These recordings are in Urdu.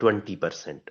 20%।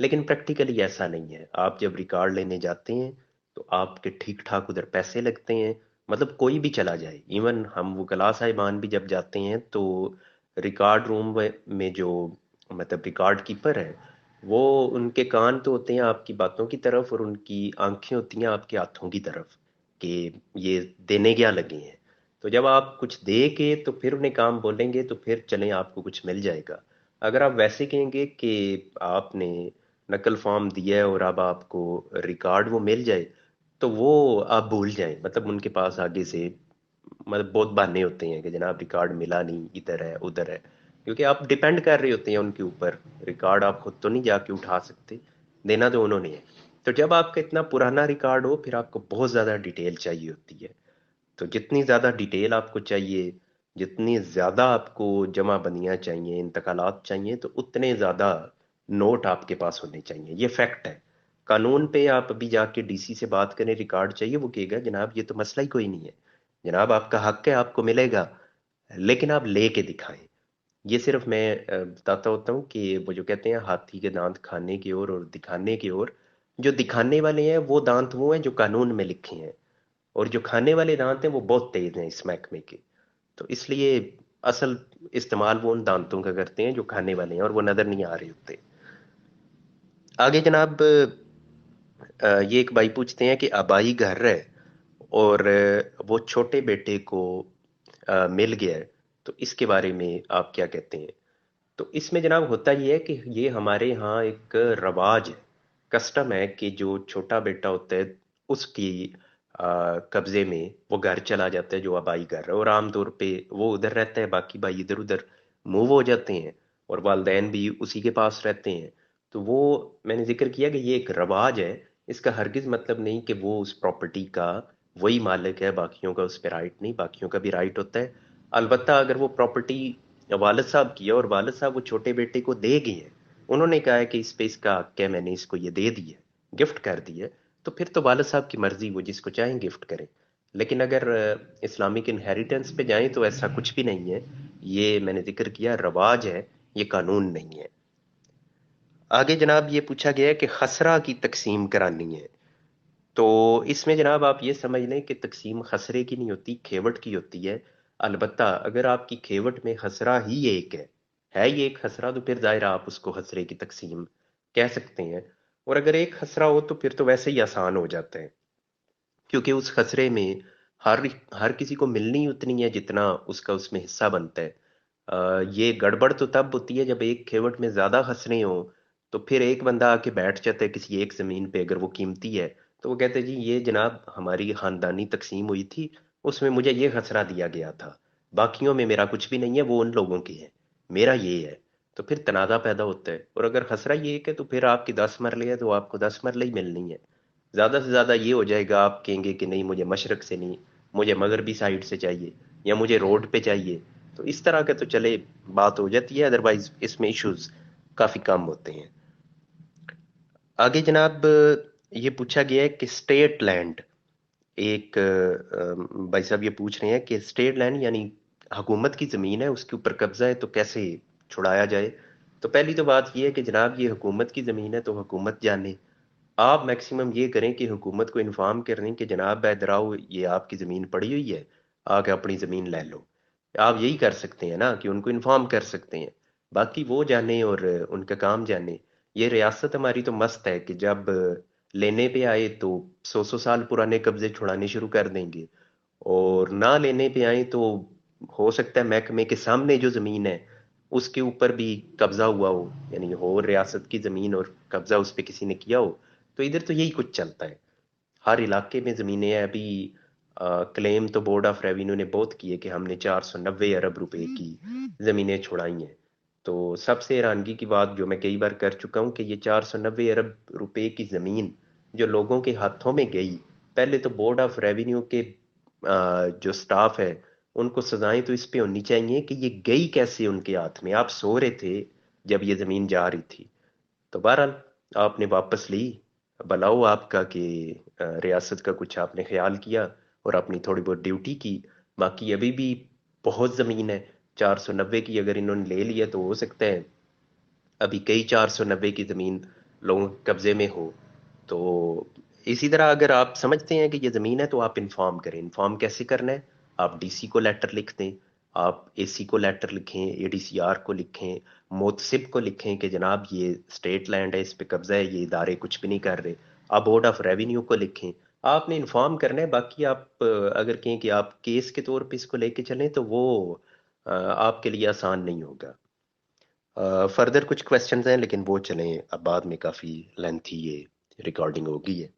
لیکن پریکٹیکلی ایسا نہیں ہے. آپ جب ریکارڈ لینے جاتے ہیں تو آپ کے ٹھیک ٹھاک ادھر پیسے لگتے ہیں. مطلب کوئی بھی چلا جائے، ایون ہم وکلاء صاحبان بھی جب جاتے ہیں تو ریکارڈ روم میں جو مطلب ریکارڈ کیپر ہے، وہ ان کے کان تو ہوتے ہیں آپ کی باتوں کی طرف، اور ان کی آنکھیں ہوتی ہیں آپ کے ہاتھوں کی طرف کہ یہ دینے کیا لگے ہیں. تو جب آپ کچھ دے کے تو پھر انہیں کام بولیں گے تو پھر چلیں آپ کو کچھ مل جائے گا. اگر آپ ویسے کہیں گے کہ آپ نے نقل فارم دیا ہے اور اب آپ کو ریکارڈ وہ مل جائے، تو وہ آپ بھول جائیں. مطلب ان کے پاس آگے سے مطلب بہت بہانے ہوتے ہیں کہ جناب ریکارڈ ملا نہیں، ادھر ہے ادھر ہے، کیونکہ آپ ڈیپینڈ کر رہے ہوتے ہیں ان کے اوپر. ریکارڈ آپ خود تو نہیں جا کے اٹھا سکتے، دینا تو انہوں نے ہے. تو جب آپ کا اتنا پرانا ریکارڈ ہو پھر آپ کو بہت زیادہ ڈیٹیل چاہیے ہوتی ہے. تو جتنی زیادہ ڈیٹیل آپ کو چاہیے، جتنی زیادہ آپ کو جمع بندیاں چاہیے، انتقالات چاہیے، تو اتنے زیادہ نوٹ آپ کے پاس ہونے چاہیے. یہ فیکٹ ہے. قانون پہ آپ ابھی جا کے ڈی سی سے بات کریں ریکارڈ چاہیے، وہ کہے گا جناب یہ تو مسئلہ ہی کوئی نہیں ہے، جناب آپ کا حق ہے، آپ کو ملے گا، لیکن آپ لے کے دکھائیں. یہ صرف میں بتاتا ہوتا ہوں کہ وہ جو کہتے ہیں ہاتھی کے دانت کھانے کی اور دکھانے کی اور، جو دکھانے والے ہیں وہ دانت وہ ہیں جو قانون میں لکھے ہیں، اور جو کھانے والے دانت ہیں وہ بہت تیز ہیں اس محکمے کے. تو اس لیے اصل استعمال وہ ان دانتوں کا کرتے ہیں جو کھانے والے ہیں اور وہ نظر نہیں آ رہے ہوتے. آگے جناب یہ ایک بھائی پوچھتے ہیں کہ آبائی گھر ہے اور وہ چھوٹے بیٹے کو مل گیا ہے، تو اس کے بارے میں آپ کیا کہتے ہیں؟ تو اس میں جناب ہوتا یہ ہے کہ یہ ہمارے ہاں ایک رواج ہے، کسٹم ہے کہ جو چھوٹا بیٹا ہوتا ہے اس کی قبضے میں وہ گھر چلا جاتا ہے جو آبائی گھر ہے، اور عام طور پہ وہ ادھر رہتا ہے، باقی بھائی ادھر ادھر موو ہو جاتے ہیں، اور والدین بھی اسی کے پاس رہتے ہیں. تو وہ میں نے ذکر کیا کہ یہ ایک رواج ہے. اس کا ہرگز مطلب نہیں کہ وہ اس پراپرٹی کا وہی مالک ہے، باقیوں کا اس پہ رائٹ نہیں، باقیوں کا بھی رائٹ ہوتا ہے. البتہ اگر وہ پراپرٹی والد صاحب کی ہے اور والد صاحب وہ چھوٹے بیٹے کو دے گئے ہیں، انہوں نے کہا ہے کہ اس پہ اس کا حق ہے، میں نے اس کو یہ دے دی ہے، گفٹ کر دی ہے، تو پھر تو والد صاحب کی مرضی، وہ جس کو چاہیں گفٹ کریں. لیکن اگر اسلامک انہیریٹنس پہ جائیں تو ایسا کچھ بھی نہیں ہے. یہ میں نے ذکر کیا رواج ہے، یہ قانون نہیں ہے. آگے جناب یہ پوچھا گیا ہے کہ خسرہ کی تقسیم کرانی ہے. تو اس میں جناب آپ یہ سمجھ لیں کہ تقسیم خسرے کی نہیں ہوتی، کھیوٹ کی ہوتی ہے. البتہ اگر آپ کی کھیوٹ میں خسرہ ہی ایک ہے یہ ایک خسرہ، تو پھر ظاہر آپ اس کو خسرے کی تقسیم کہہ سکتے ہیں. اور اگر ایک خسرہ ہو تو پھر تو ویسے ہی آسان ہو جاتا ہے، کیونکہ اس خسرے میں ہر ہر کسی کو ملنی اتنی ہے جتنا اس میں حصہ بنتا ہے. یہ گڑبڑ تو تب ہوتی ہے جب ایک کھیوٹ میں زیادہ خسرے ہوں، تو پھر ایک بندہ آ کے بیٹھ جاتا ہے کسی ایک زمین پہ اگر وہ قیمتی ہے، تو وہ کہتے ہیں جی یہ جناب ہماری خاندانی تقسیم ہوئی تھی، اس میں مجھے یہ خسرہ دیا گیا تھا، باقیوں میں میرا کچھ بھی نہیں ہے، وہ ان لوگوں کے ہیں، میرا یہ ہے. تو پھر تنازع پیدا ہوتا ہے. اور اگر خسرہ یہ ایک ہے تو پھر آپ کی 10 مرلے ہے تو آپ کو 10 مرلے ہی ملنی ہے. زیادہ سے زیادہ یہ ہو جائے گا آپ کہیں گے کہ نہیں مجھے مشرق سے نہیں، مجھے مغربی سائڈ سے چاہیے، یا مجھے روڈ پہ چاہیے. تو اس طرح کا تو چلے بات ہو جاتی ہے، ادروائز اس میں ایشوز کافی کم ہوتے ہیں. آگے جناب یہ پوچھا گیا ہے کہ اسٹیٹ لینڈ، ایک بھائی صاحب یہ پوچھ رہے ہیں کہ اسٹیٹ لینڈ یعنی حکومت کی زمین ہے، اس کے اوپر قبضہ ہے تو کیسے چھڑایا جائے. تو پہلی تو بات یہ ہے کہ جناب یہ حکومت کی زمین ہے تو حکومت جانے. آپ میکسیمم یہ کریں کہ حکومت کو انفارم کر دیں کہ جناب ادراؤ یہ آپ کی زمین پڑی ہوئی ہے، آ کے اپنی زمین لے لو. آپ یہی کر سکتے ہیں نا کہ ان کو انفارم کر سکتے ہیں، باقی وہ جانے اور ان کا کام جانے. یہ ریاست ہماری تو مست ہے کہ جب لینے پہ آئے تو 100 100 سال پرانے قبضے چھڑانے شروع کر دیں گے، اور نہ لینے پہ آئیں تو ہو سکتا ہے محکمے کے سامنے جو زمین ہے اس کے اوپر بھی قبضہ ہوا ہو، یعنی ہو ریاست کی زمین اور قبضہ اس پہ کسی نے کیا ہو. تو ادھر تو یہی کچھ چلتا ہے، ہر علاقے میں زمینیں ہیں. ابھی کلیم تو بورڈ آف ریونیو نے بہت کیے کہ ہم نے 490 ارب روپے کی زمینیں چھڑائی ہیں. تو سب سے حیرانگی کی بات جو میں کئی بار کر چکا ہوں کہ یہ 490 ارب روپے کی زمین جو لوگوں کے ہاتھوں میں گئی، پہلے تو بورڈ آف ریونیو کے جو سٹاف ہے ان کو سزائیں تو اس پہ ہونی چاہیے کہ یہ گئی کیسے ان کے ہاتھ میں، آپ سو رہے تھے جب یہ زمین جا رہی تھی. تو بہرحال آپ نے واپس لی، بلاؤ آپ کا کہ ریاست کا کچھ آپ نے خیال کیا اور اپنی تھوڑی بہت ڈیوٹی کی. باقی ابھی بھی بہت زمین ہے، 490 کی اگر انہوں نے لے لیا تو ہو سکتا ہے ابھی کئی 490 کی زمین لوگوں کے قبضے میں ہو، تو اسی طرح اگر آپ سمجھتے ہیں کہ یہ زمین ہے تو آپ انفارم کریں. انفارم کیسے کرنا ہے؟ آپ ڈی سی کو لیٹر لکھ دیں، آپ اے سی کو لیٹر لکھیں، اے ڈی سی آر کو لکھیں، موتسب کو لکھیں کہ جناب یہ اسٹیٹ لینڈ ہے، اس پہ قبضہ ہے، یہ ادارے کچھ بھی نہیں کر رہے. آپ بورڈ آف ریونیو کو لکھیں. آپ نے انفارم کرنا ہے. باقی آپ اگر کہیں کہ آپ کیس کے طور پہ اس کو لے کے چلیں تو وہ آپ کے لیے آسان نہیں ہوگا. فردر کچھ کوشچنز ہیں لیکن وہ چلیں اب بعد میں، کافی لینتھی یہ ریکارڈنگ ہوگی ہے.